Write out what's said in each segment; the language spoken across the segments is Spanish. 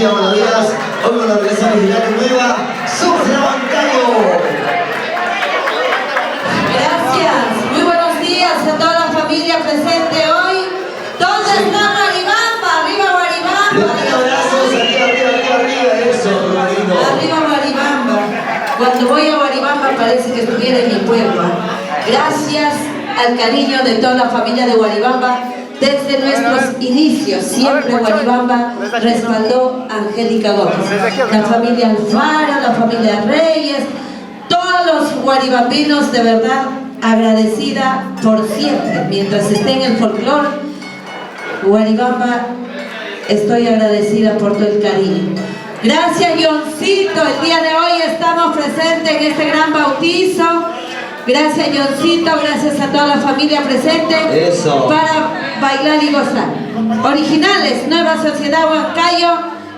Buenos días, hoy con la organización Vigilante Nueva, somos el Bancario. Gracias, muy buenos días a toda la familia presente hoy. ¿Dónde está Guaribamba? ¡Arriba Guaribamba! Levanta brazos, arriba, eso, Rodrigo. Arriba Guaribamba. Cuando voy a Guaribamba parece que estuviera en mi pueblo. Gracias al cariño de toda la familia de Guaribamba. Desde nuestros inicios, siempre Guaribamba respaldó a Angélica Gómez. La familia Alfaro, la familia Reyes, todos los guaribambinos, de verdad, agradecida por siempre. Mientras esté en el folclore, Guaribamba, estoy agradecida por todo el cariño. Gracias, Johncito. El día de hoy estamos presentes en este gran bautizo. Gracias, Johncito, gracias a toda la familia presente. Eso. Para bailar y gozar. Originales, Nueva Sociedad Huancayo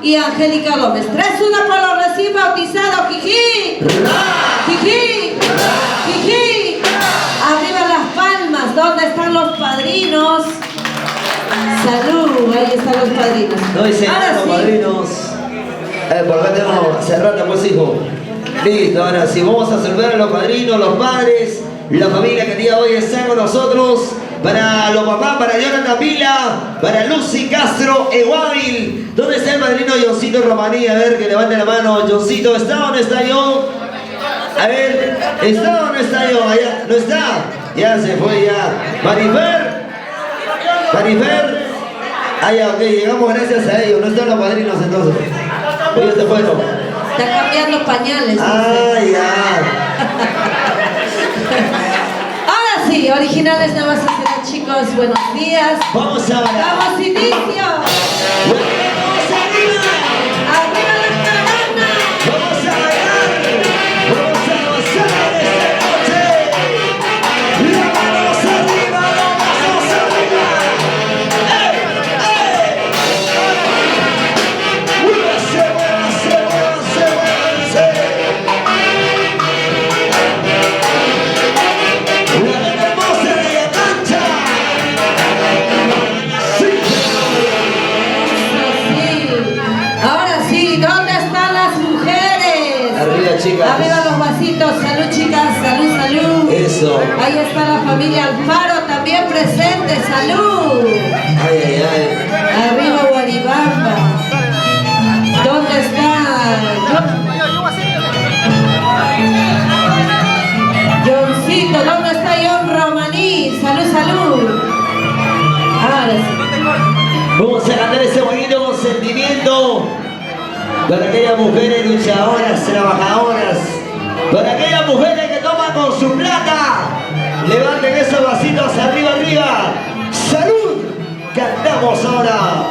y Angélica Gómez. 3-1 por los recién bautizados. ¡Jiji! ¡Jiji! ¡Jiji! Arriba las palmas. ¿Dónde están los padrinos? Salud, ahí están los padrinos. No dicen nada, sí. padrinos. Por acá tenemos Serrata, pues, hijo. Listo, ahora sí, vamos a saludar a los padrinos, los padres, la familia que el día de hoy está con nosotros. Para los papás, para Jonathan Vila, para Lucy Castro Eguavil. ¿Dónde está el padrino Johncito Romaní? A ver, que levante la mano. Johncito, ¿está o no está yo? A ver, ¿está o no está yo? Allá, ¿no está? Ya se fue, ya. Marifer. Ah, ya, ok, llegamos gracias a ellos. No están los padrinos entonces. Ellos se fueron. Está cambiando pañales. Ah, ya. Ahora sí, originales Nueva Sociedad, chicos. Buenos días. Vamos a bailar. Damos inicio. ¡Vamos arriba! Arriba las caranas. ¡Vamos a bailar! ¡Vamos a gozar esta noche! ¡La manos arriba! ¡La manos arriba! ¡Ey! ¡Ey! ¡Muévanse! ¡Una nena hermosa de la cancha! ¡Sí! Ahora sí, ¿dónde están las mujeres? Arriba, chicas. Arriba los vasitos. Salud, chicas. Salud, salud. Eso. Ahí está la familia Alfaro también presente. Salud. Ay, ay, ay. Arriba Guaribamba. ¿Dónde está? Johncito, ¿dónde está John Romaní? Salud, salud. Ahora sí. Vamos a cantar ese bonito sentimiento para aquellas mujeres luchadoras, trabajadoras, para aquellas mujeres que toman con su plata. Levanten esos vasitos arriba, arriba. ¡Salud! Cantamos ahora.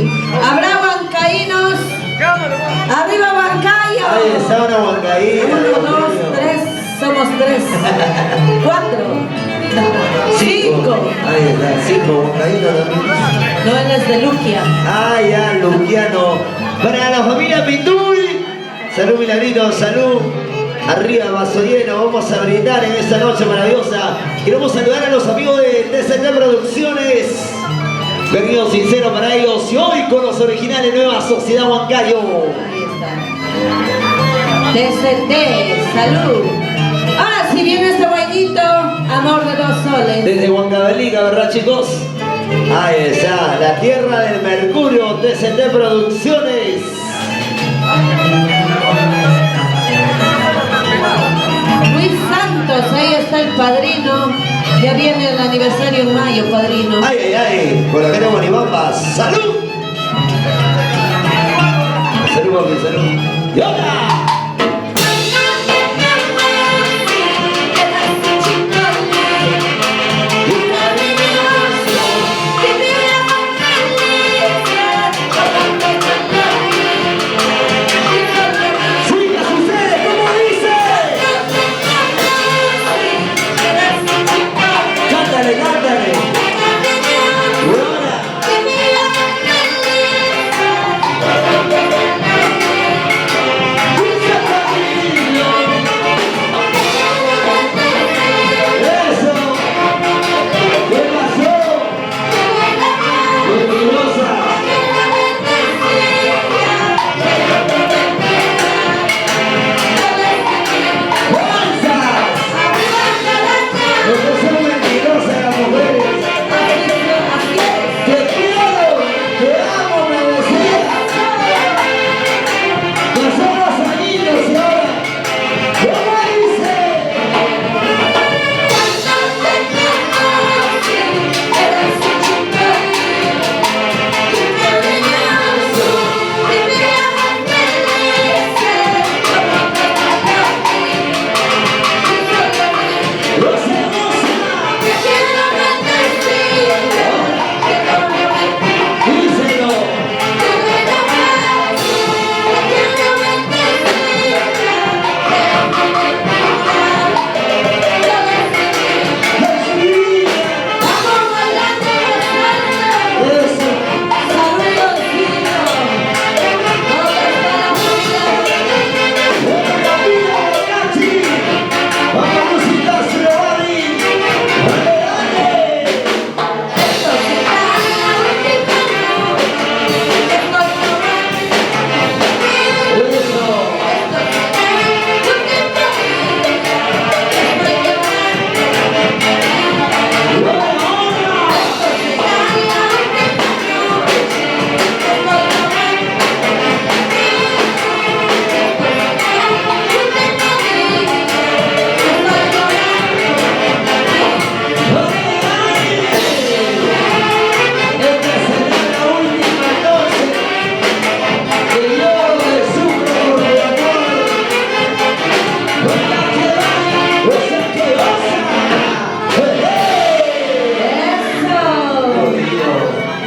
sí. ¿Habrá huancaínos? ¡Arriba Huancayo! Ahí está una huancaína. 1, 2, 3, somos 3. 4. 5. Ahí está, 5 huancaínos también. No, él es de Luquia. Ah, ya, Luquiano. Para la familia Pinduy. Salud, Milagrito, salud. Arriba, vaso lleno. Vamos a brindar en esta noche maravillosa. Queremos saludar a los amigos de TCT Producciones. Cariño sincero para ellos. Y hoy con los originales Nueva Sociedad Huancayo. Ahí está. TCT, salud. Ahora sí viene este bailito, amor de 2 soles. Desde Huancavelica, ¿verdad, chicos? Ahí está, la tierra del mercurio, TCT Producciones. Luis Santos, ahí está el padrino. Ya viene el aniversario en mayo, padrino. Ay, ay, ay, con la gente de Guaribamba. ¡Salud! Salud, papi, salud. ¡Y ahora!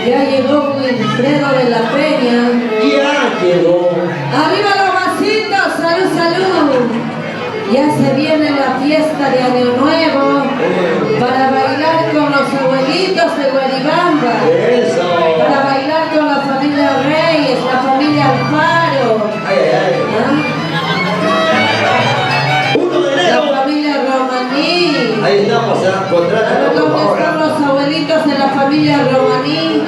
Ya llegó Wilfredo de la Peña. Ya llegó. ¡Arriba los vasitos! ¡Salud, salud! Ya se viene la fiesta de Año Nuevo para bailar con los abuelitos de Guaribamba. Eso. Para bailar con la familia Reyes, la familia Alfaro. Ay, ay, ay. ¿Ah? 1 de La enero. familia Romaní. Ahí estamos, contrata por ¿Dónde favor. están los abuelitos de la familia Romaní?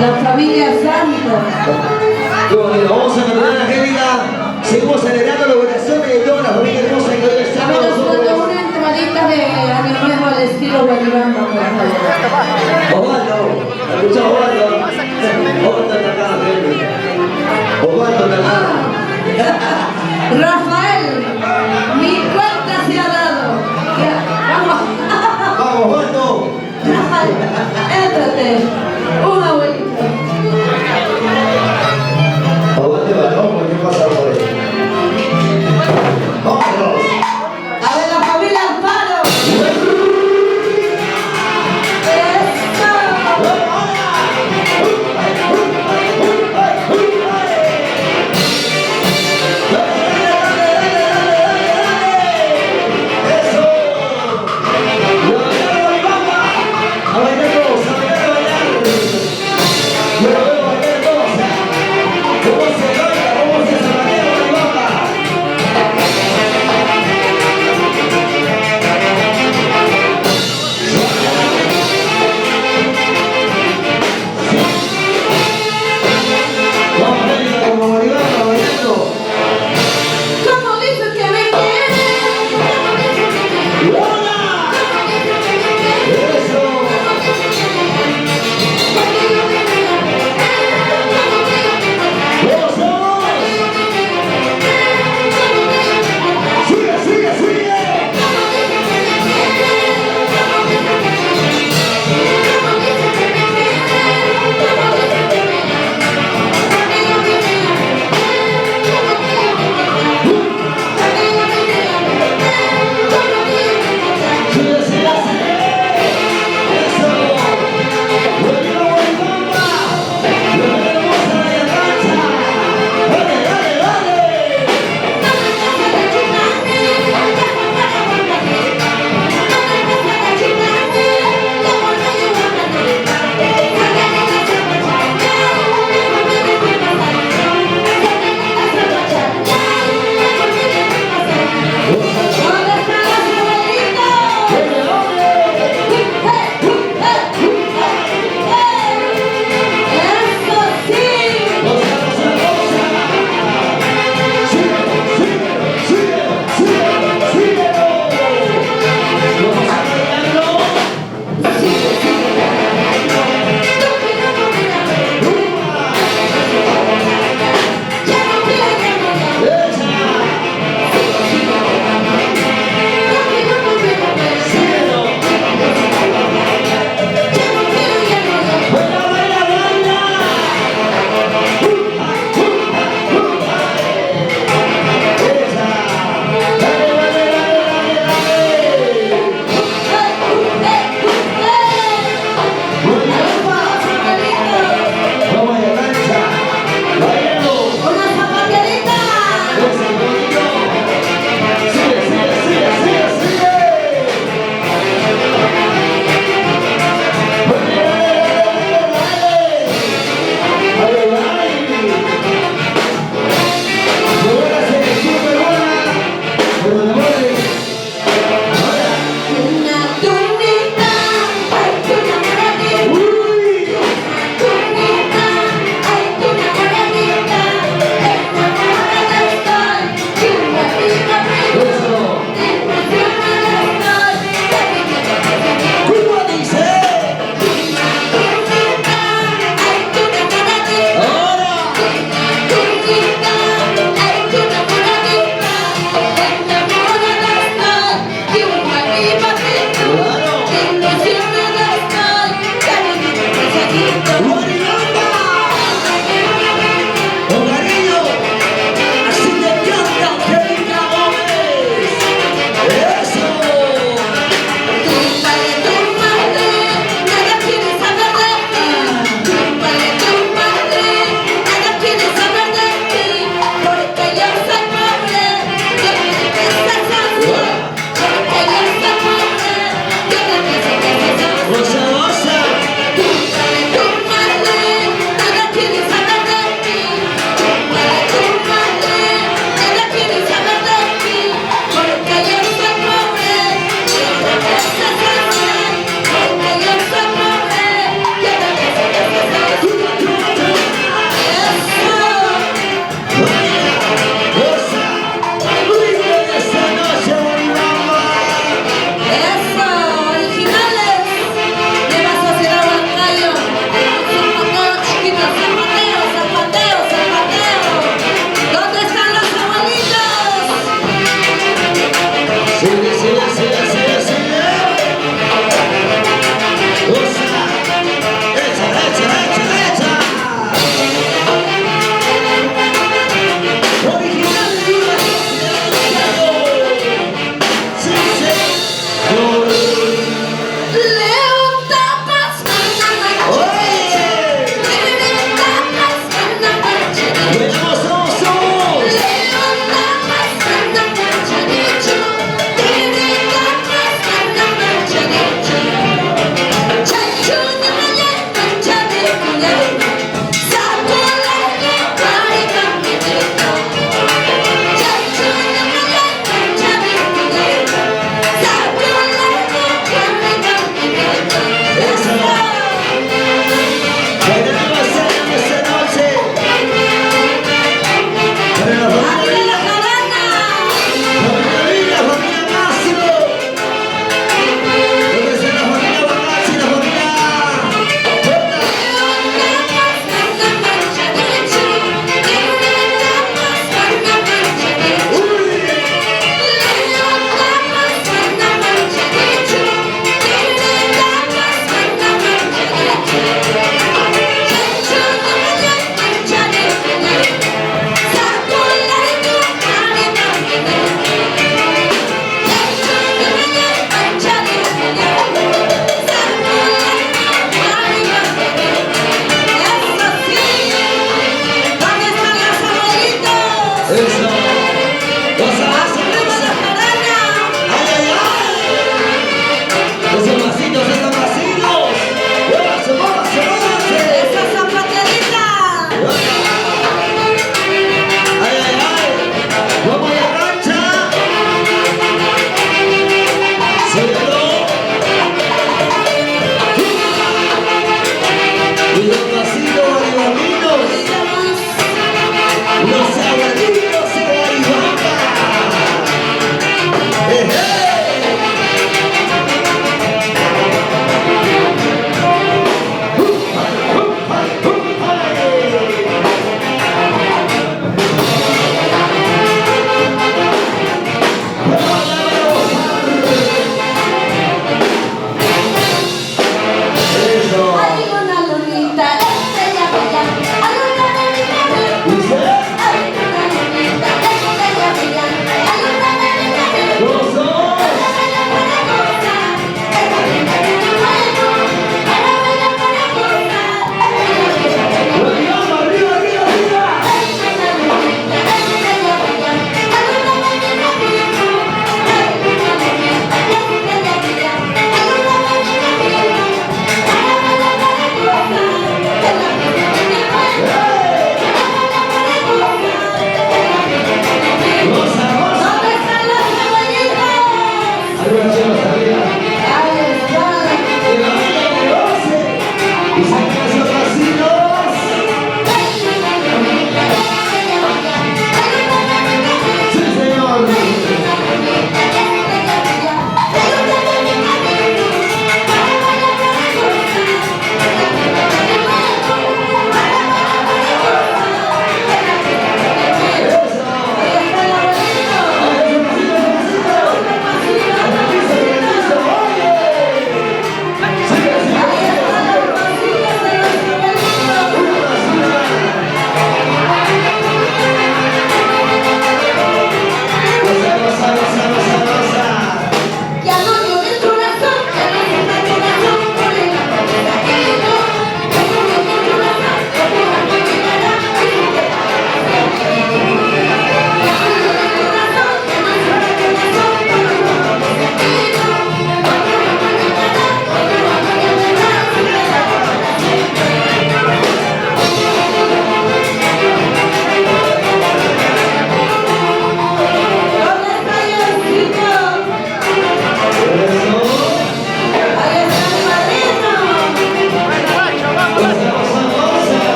La familia Santos. Qué bonito. Vamos a cantar, Angélica. Seguimos celebrando los corazones de toda la familia hermosa que hoy está A con ver, nos manda nosotros. una entradita de Año Nuevo al estilo Guaribamba, por favor. Osvaldo, escucha Osvaldo. Osvaldo está acá, gente. Osvaldo está acá. Rafael, mi cuenta se ha dado. Ya, vamos. Vamos, Osvaldo. Rafael, éntrate. Un abuelito. Osvaldo, vamos, ¿qué pasa por ahí? Vámonos. A ver, la familia Alfaro. ¡Eso!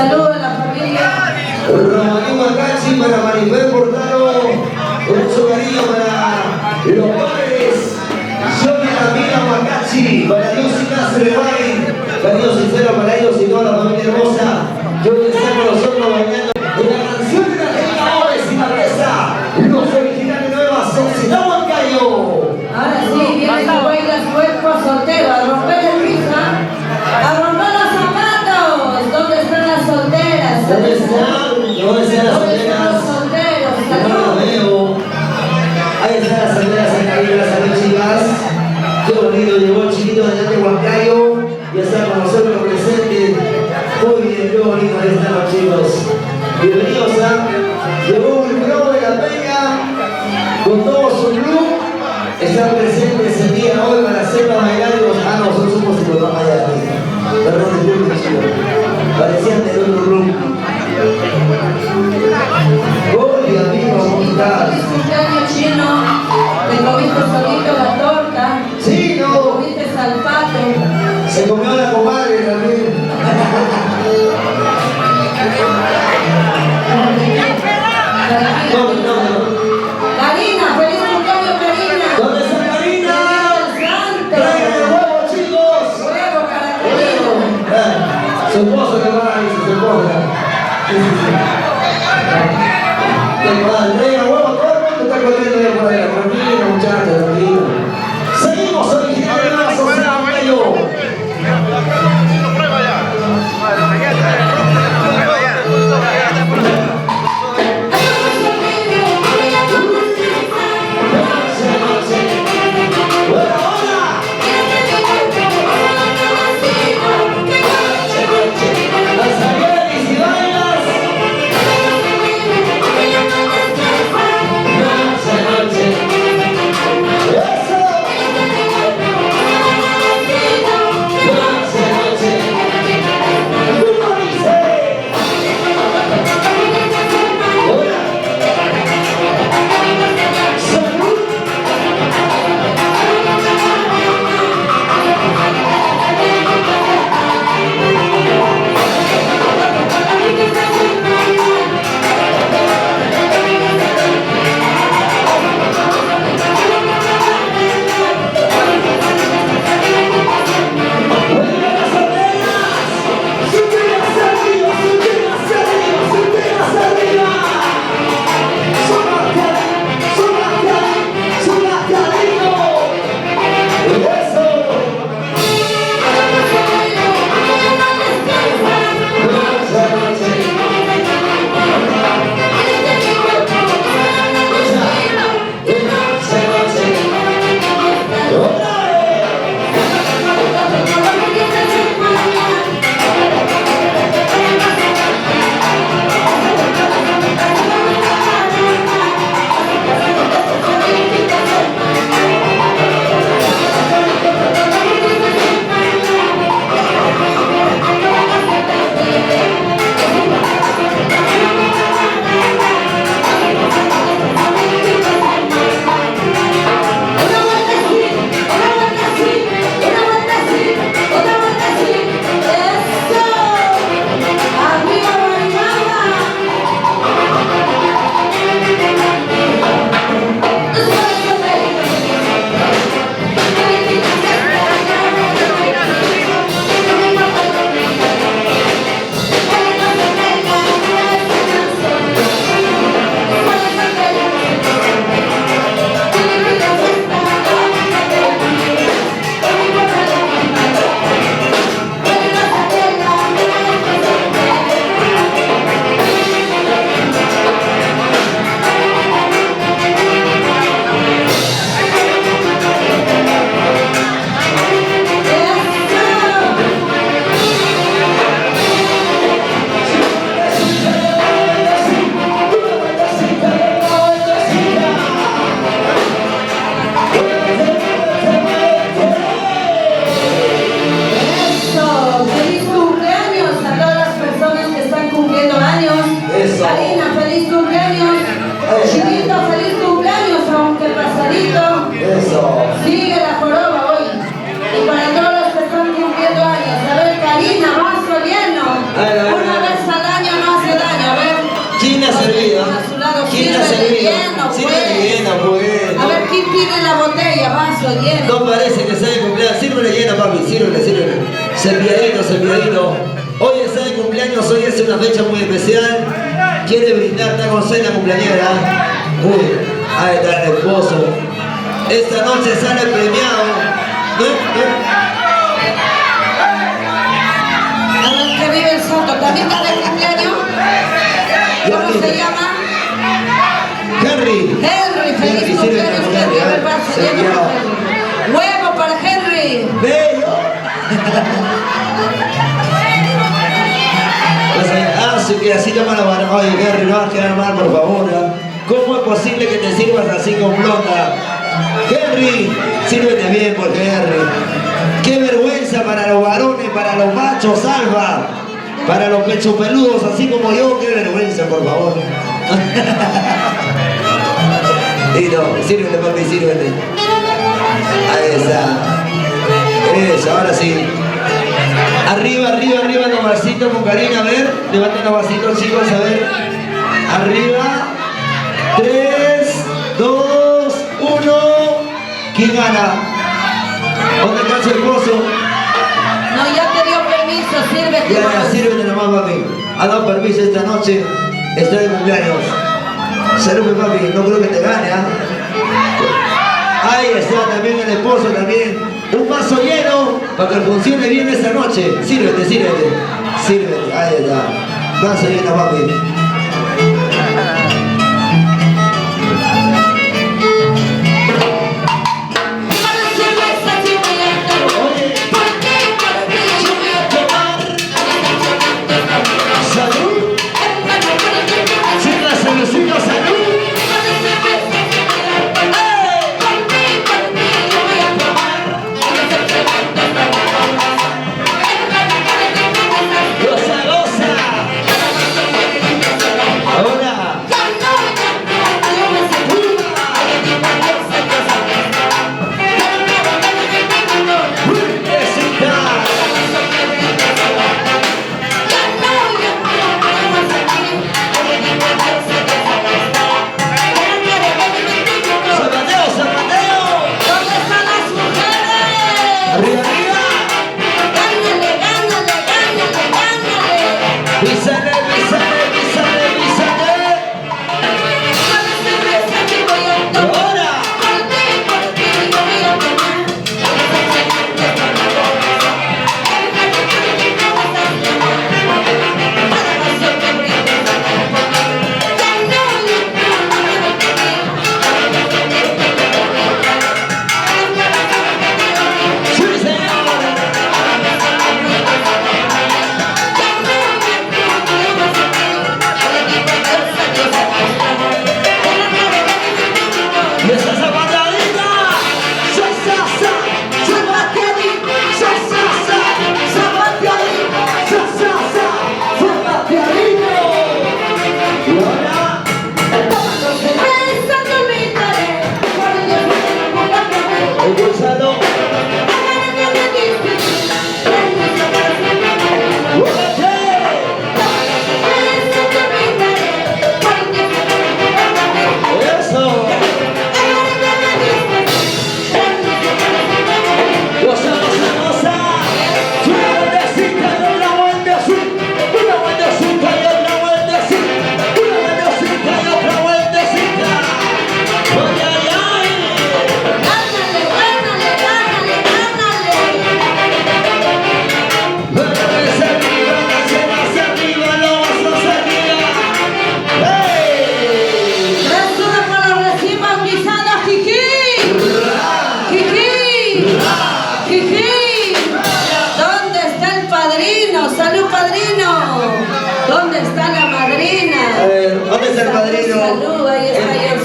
Saludos a la familia. Romaní Huacachi para Maribel Portaro, con mucho cariño para los padres, Johnny Ramírez Huacachi, para Lucy Cáceres Guay, cariño sincero para ellos y toda la familia hermosa. Yo voy a estar con nosotros bailando en la canción de la reina Oves y la Presa, los originales nuevas, Sociedad Huancayo. Ahora sí, viene el bailas cuerpo soltero, a romper el piso, a romper los zapatos. ¿Dónde están las solteras? ¿Dónde están? ¿Dónde están las solteras? Los solteros, No lo veo. Ahí están las solteras en cabina, salud chicas. Qué bonito, llegó el chiquito de Huancayo. Ya está con nosotros presente. Muy bien, qué bonito, ahí están los chicos. Bienvenidos a llegó el Globo de la Peña con todo su club. Están presentes el día de hoy para hacerlo bailar y nosotros somos el programa de aquí. Perdón, disculpen chicos. Parecían de otro club. Hola amigos, ¿cómo estás? Feliz cumpleaños chino, te comiste solito la torta, Sí, te no. comiste al pato. Se comió la comadre también. No. Karina, feliz cumpleaños Karina. ¿Dónde está Karina? ¡Traigan el huevo, chicos! Huevo para Karina. Su esposo le va a decir, su esposa. Traigan huevo, todo el mundo está corriendo de por allá. Tranquilo, muchachos, tranquilo. Seguimos originando la Sociedad Huancayo. Una vez servido? A su lado, ¿Quién la ha sírvele servido? lleno, Sírvele pues. lleno, pues. A ver, ¿quién tiene la botella? Vaso lleno. No parece que sea de cumpleaños. Sírvele lleno, papi. Sírvele. Cepilladito. Hoy está de cumpleaños, hoy es una fecha muy especial. Quiere brindar, está con cena cumpleañera. Uy, ahí está el esposo. Esta noche sale premiado. A ver, que vive el Soto. ¿También está de cumpleaños? ¿Cómo se llama? Henry. Feliz cumpleaños, Henry. A ver, vaso lleno para Henry. Huevo para Henry. Bello. Así que así toma la mano. Oye, Henry, no vas a quedar mal, por favor. ¿eh? ¿Cómo es posible que te sirvas así con blonda? Henry, sírvete bien, porque Henry. Qué vergüenza para los varones, para los machos, alfa. Para los pechopeludos, así como yo, qué vergüenza, por favor. Y no, sírvete, papi, sírvete. Ahí está. Eso, ahora sí. Arriba, los vasitos con cariño, a ver. Levanten los vasitos, chicos, a ver. Arriba. 3, 2, 1. ¿Quién gana? ¿Dónde está su esposo? No, ya te dio permiso, sírvete. Ya, sírvete nomás, papi. Ha dado permiso esta noche. Está de cumpleaños. Salud, papi. No creo que te gane, ¿ah? Ahí está también el esposo, también. Un vaso lleno para que funcione bien esta noche. Sírvete. Ahí está. Vaso lleno, papi.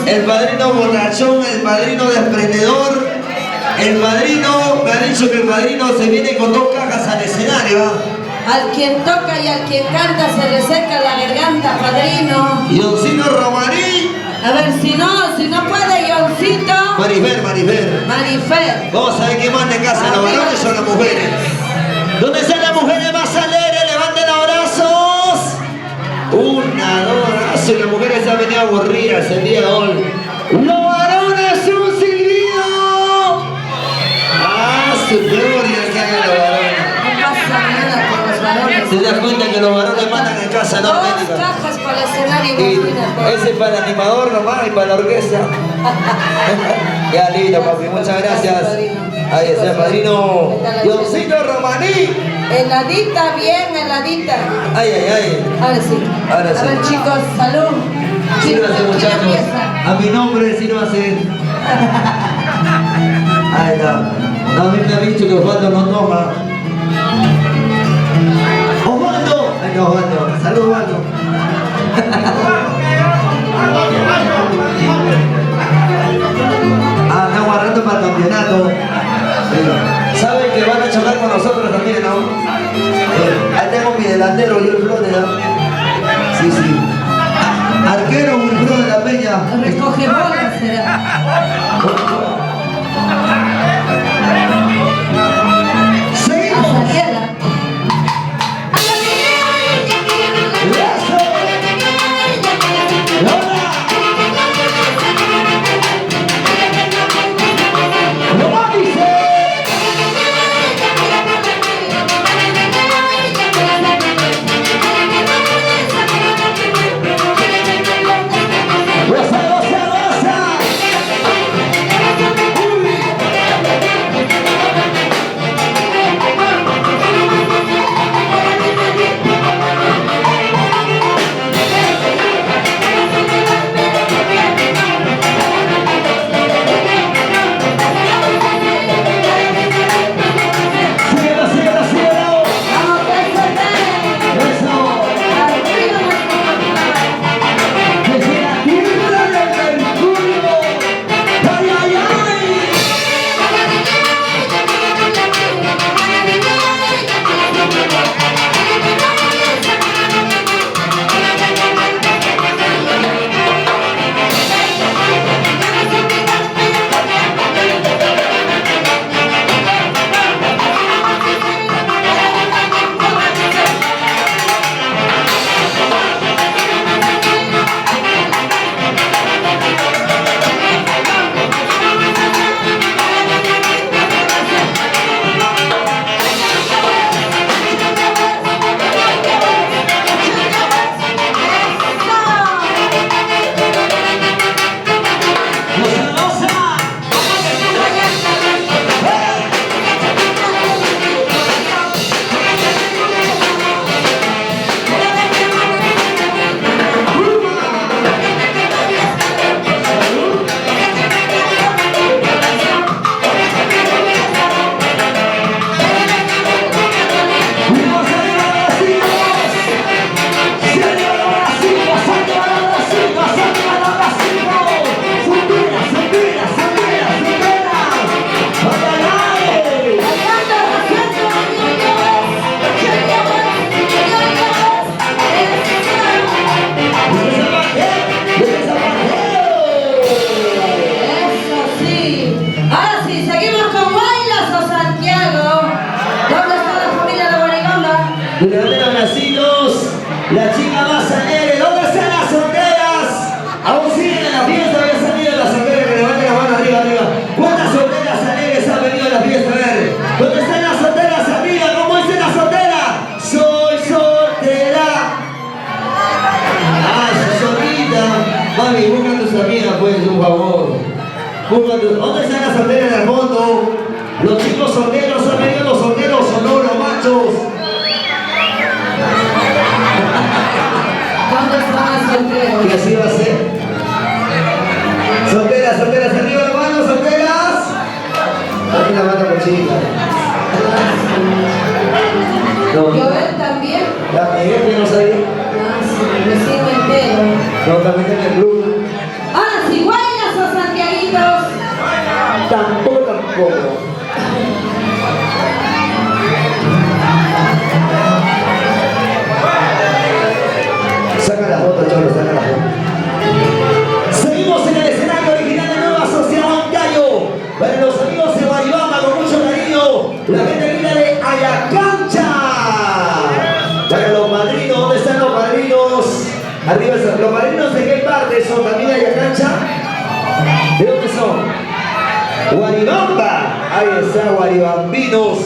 El padrino bonachón, el padrino desprendedor. El padrino, me ha dicho que el padrino se viene con 2 cajas al escenario. Al quien toca y al quien canta se le seca la garganta, padrino. Yoncito Romaní. A ver, si no puede, Yoncito. Marifer. Vamos a ver quién manda en casa, los varones o las mujeres. ¿Dónde están las mujeres más alegres? Levanten los brazos. 1, 2, y las mujeres han venido a aburridas el día de hoy. ¡Los varones un silbido! ¡Ah, su gloria que hagan los varones! No pasa nada con los varones. ¿Te das cuenta que los varones mandan en casa, no? Dos cajas para el escenario y Y imagínate. ese es para el animador nomás y para la orquesta. Qué lindo, papi, muchas gracias. Ahí está el padrino Diosito Romaní. Heladita, bien heladita. Ay, ay, ay. Ahora sí. Ahora sí. A ver, chicos, salud. Sírvase, ¿Quién muchachos. empieza? A mi nombre, sírvase. Ahí está. No, a mí me ha dicho que Osvaldo no toma. ¡Osvaldo! Ay, no, Osvaldo. Salud, Osvaldo. Ah, me aguardando para el campeonato. Sí. Saben que van a chocar con nosotros también, ¿no? Ahí tengo mi delantero y el flote, ¿no? Sí, sí. Arquero Wilfredo de la Peña. Recoge bolas, será. Seguimos. Azariela. ¡Eso! ¡Hola! ¡No dice! ¡Goza, goza, goza! ¡Síguelo, síguelo, síguelo! Vamos, que se ¡Eso! Arriba. ¡Desde la tierra del Mercurio! ¡Ay, ay, ay! ¡Goza, goza! ¡Vamos a ir a los hijos! ¡Señor, a los hijos! ¡Señor, a los hijos! ¡Señor, a los hijos! ¡Soltera, soltera, soltera, soltera! ¡Ay, ay, ay! ¡Desde Zapatero! ¡Desde Zapatero! Eso sí. Ahora sí, seguimos con Bailas o Santiago. ¿Dónde está la familia de Guaribamba? Durante los nacidos, la chica más alegre. ¿Dónde están las solteras? Aún siguen en la fiesta, había salido las solteras, que levanten la mano arriba, arriba. ¿Cuántas solteras alegres han venido a la fiesta? A ver, ¿dónde están las solteras arriba? ¿Cómo dice la soltera? Soy soltera. Ah, su solita. Mami, busca a tus amigas, pues, un favor. ¿Dónde están las solteras en el fondo? Los chicos solteros, ¿han venido los solteros o no, los machos? ¿Dónde están las solteras? ¿Y así va a ser? Solteras, solteras, arriba la mano, solteras. Aquí la mano por chica. No, Joel también. la Miguel que no sabía. Ah, sí, recién me entero. No, también en el club. Ahora sí, Guaylas o Santiaguitos. Tampoco, tampoco. Saca la foto, Cholo, saca la foto. Seguimos en el escenario original de Nueva Sociedad Huancayo. Para los amigos de Guaribamba, con mucho cariño, la gente linda de Ayacancha. Para los padrinos, ¿dónde están los padrinos? Arriba son. ¿Los padrinos de qué parte son? ¿También hay cancha? ¿De dónde son? Guaribamba. Ahí está, guaribambinos.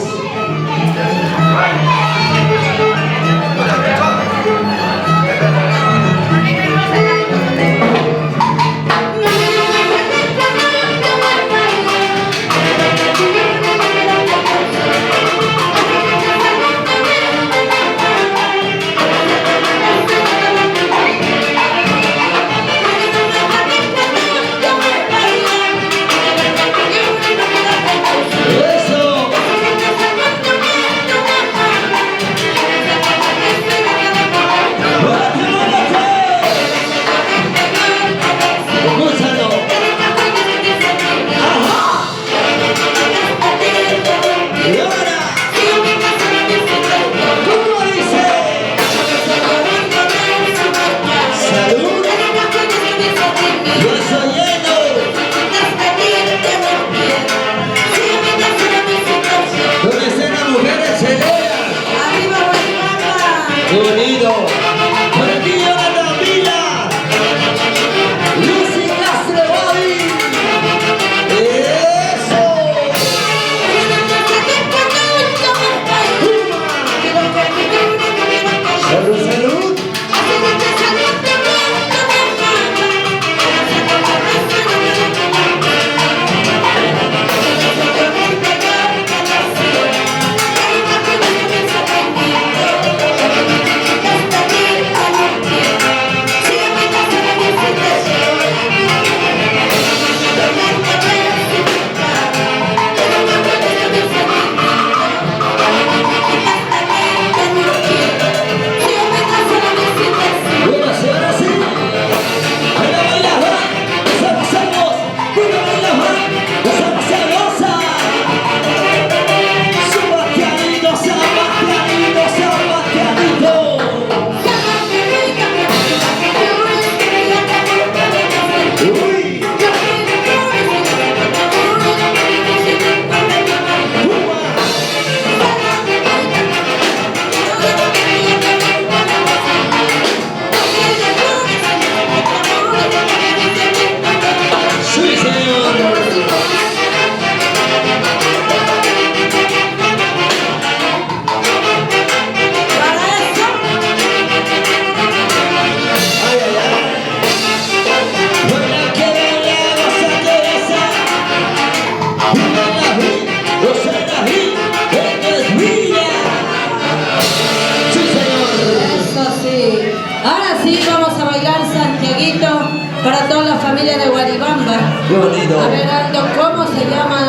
Para toda la familia de Guaribamba. Qué bonito. A ver, Aldo, ¿cómo se llama?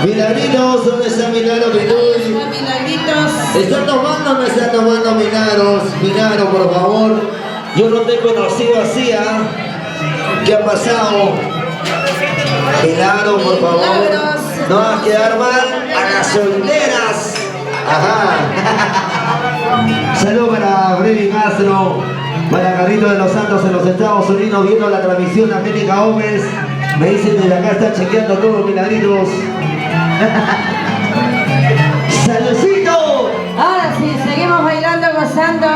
Milagritos, ¿dónde está Milagro? Milagritos. ¿Están tomando o no están tomando Milagros? Milagro, por favor. Yo no te he conocido así, ¿ah? ¿Qué ha pasado? Milagro, por favor. Milagros. No vas a quedar mal a las solteras. Ajá. Saludos para Freddy Castro, para Carrito de los Santos en los Estados Unidos, viendo la transmisión de América Gómez. Me dicen que acá está chequeando todos los Milagritos. ¡Saludcito! Ahora sí, seguimos bailando, gozando.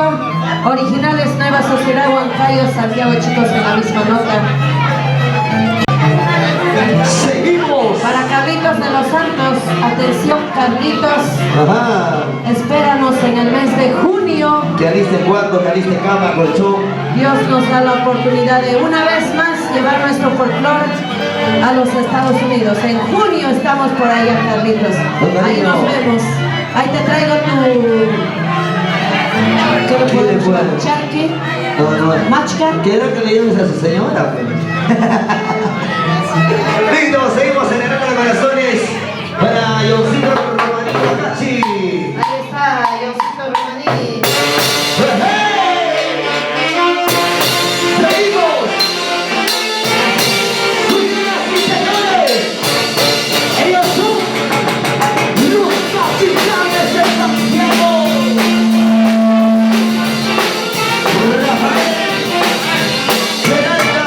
Originales Nueva Sociedad Huancayo, Santiago, chicos, en la misma nota. ¡Seguimos! Para Carlitos de los Santos, atención Carlitos. Ajá. Espéranos en el mes de junio. Que aliste cuarto, que aliste cama, colchón. Dios nos da la oportunidad de una vez más llevar nuestro folclore a los Estados Unidos. En junio estamos por allá, Carlitos. Ahí nos vemos. Ahí te traigo tu... ¿Qué le podemos llamar? ¿Charqui? No. ¿Machka? ¿Quiero que le llames a su señora? Listo, seguimos generando los corazones para Yoncito Romaní Cachi. Ahí está, Yoncito Romaní. ¡Seguimos! ¡Señoras y señores! Ellos son los capitanes de Santiago. Rafael Peralta.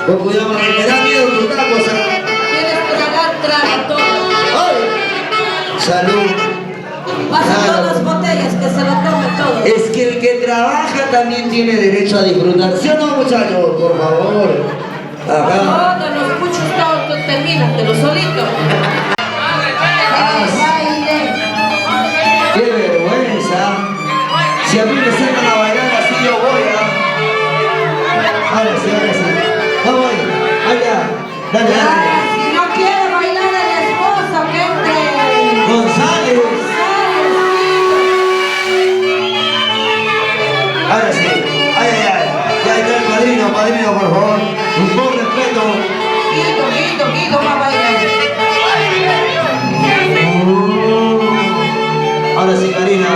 Con cuidado, mami, me da miedo tu taco, ¿sabes? Tienes que tragar todo. ¡Ay! Salud. Pasa todas las botellas, que se lo tome todo. Es que el que trabaja también tiene derecho a disfrutar. ¿Sí o no, muchachos? Por favor. Acá. Todos los puchos todos terminan de los solitos. ¡Qué vergüenza! Si a mí me sacan a bailar así, yo voy, ahora sí, ahora sí. Vamos ahí, allá. Dale, dale. Si no quiere bailar el esposo, que entre. González. Ahora sí. Ay, ay, ay. Ya está el padrino, padrino, por favor. Un poco de respeto. Guido, va a bailar. Ahora sí, Karina.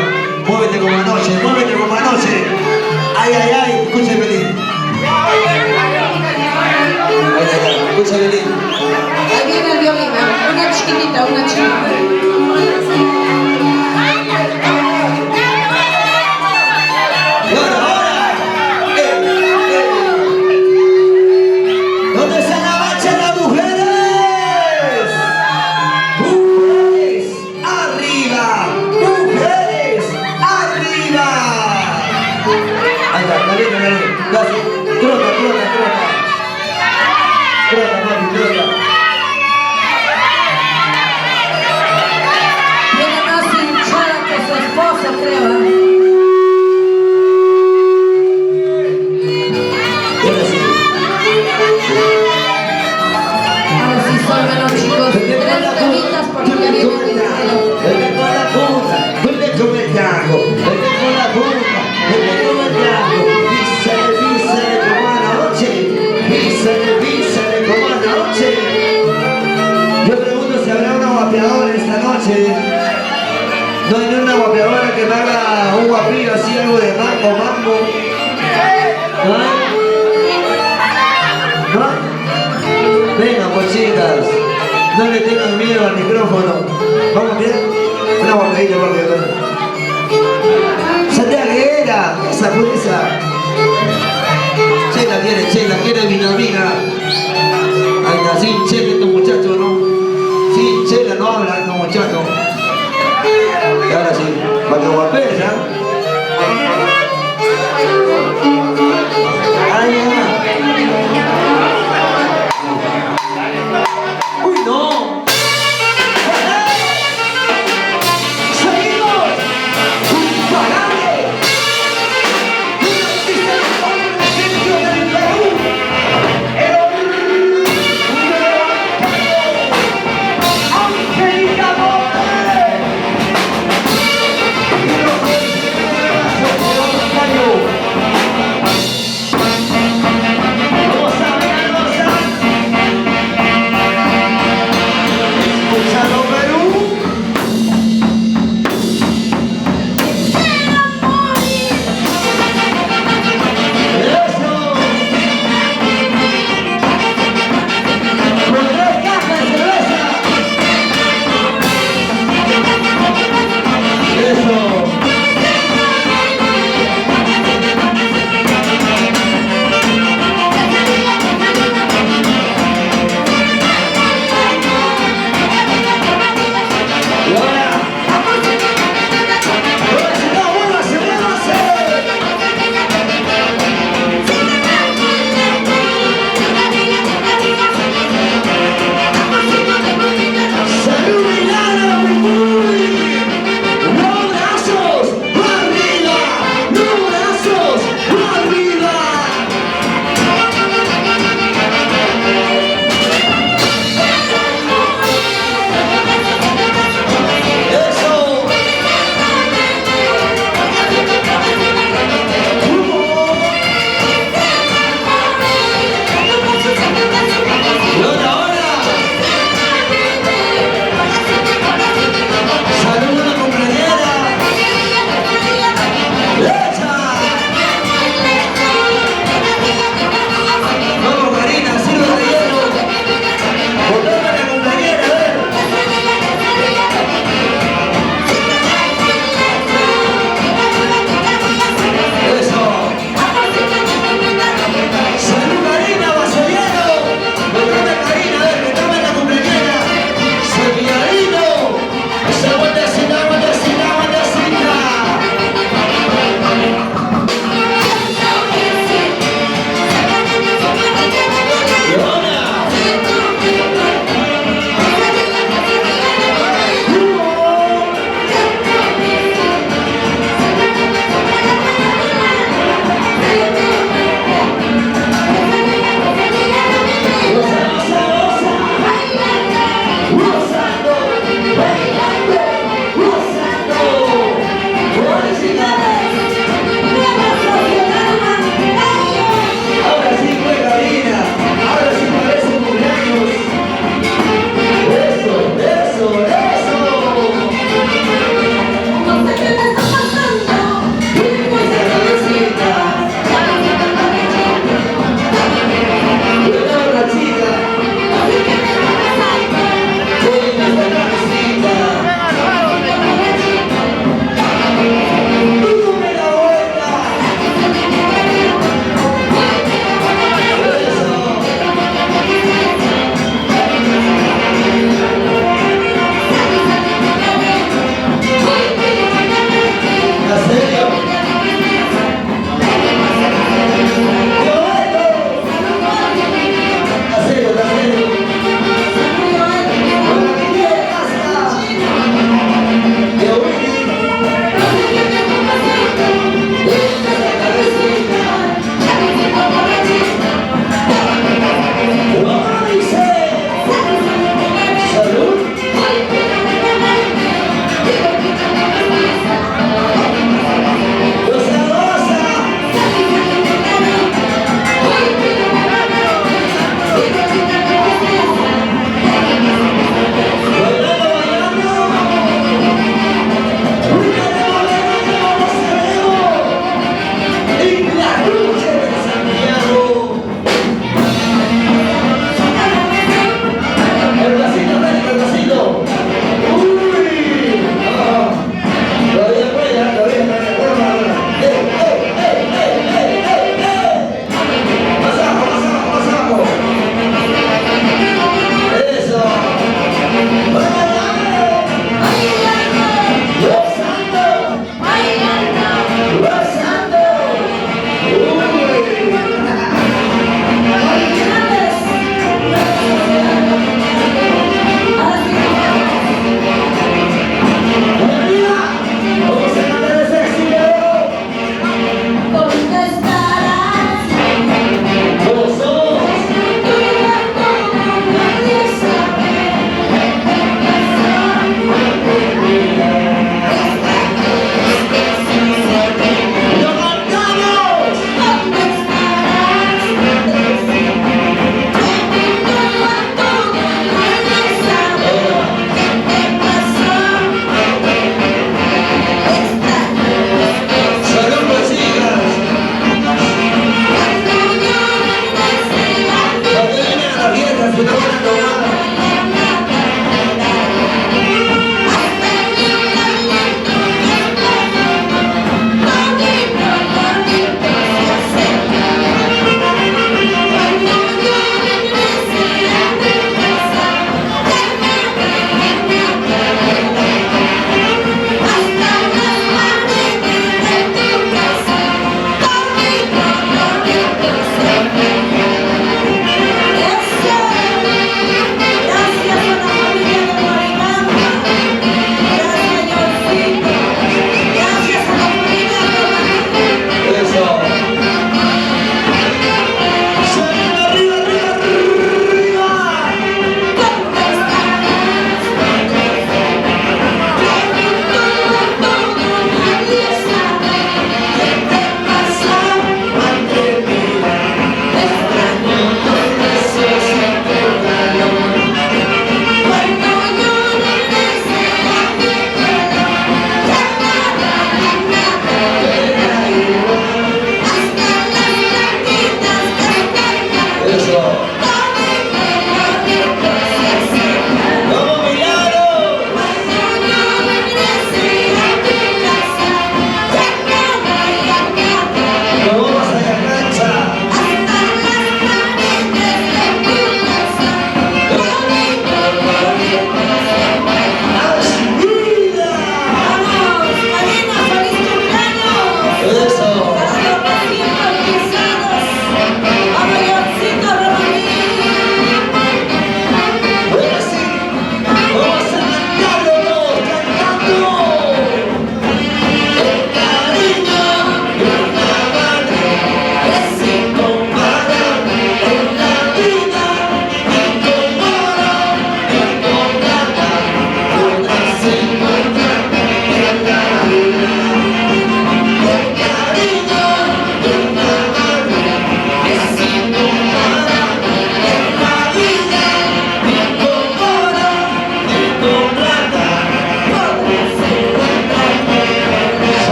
Muévete como anoche, muévete como anoche. Ay, ay, ay. Escucha, Belín. Ay, ay, ay. Escucha, Belín. chinita, una chinita. Y ahora, ¿dónde está la marcha de las mujeres? Mujeres, arriba. Mujeres, arriba. Ahí está, caliente, caliente. Gracias. Trota, trota, trota. Trota, papi, trota. Tiene más hinchada que su esposo, creo. Ahora sí. Ahora sí, sólvelo, chicos. Tres temitas porque ya viene el dinero. Vete con la puta, vete con el taco, vete con la puta, vete con el taco. Písale como anoche, písale como anoche. Yo pregunto si habrá una guapeadora esta noche. No hay ni una guapeadora que me haga un guapillo así, algo de mambo. ¿No hay? ¿No hay? Venga, pues chicas, no le tengan miedo al micrófono. Vamos bien, una guapeadita porque Santiago era esa pureza. Chela quiere vitamina. Ahí está, sin chela estos muchachos, ¿no? Sin chela no hablan estos muchachos. Y ahora sí, para que guapees, ¿ah? Ay, ¡uy, no! ¡Seguimos! ¡Imparable! ¡Angélica Montes!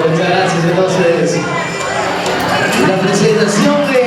Muchas gracias entonces. La presentación de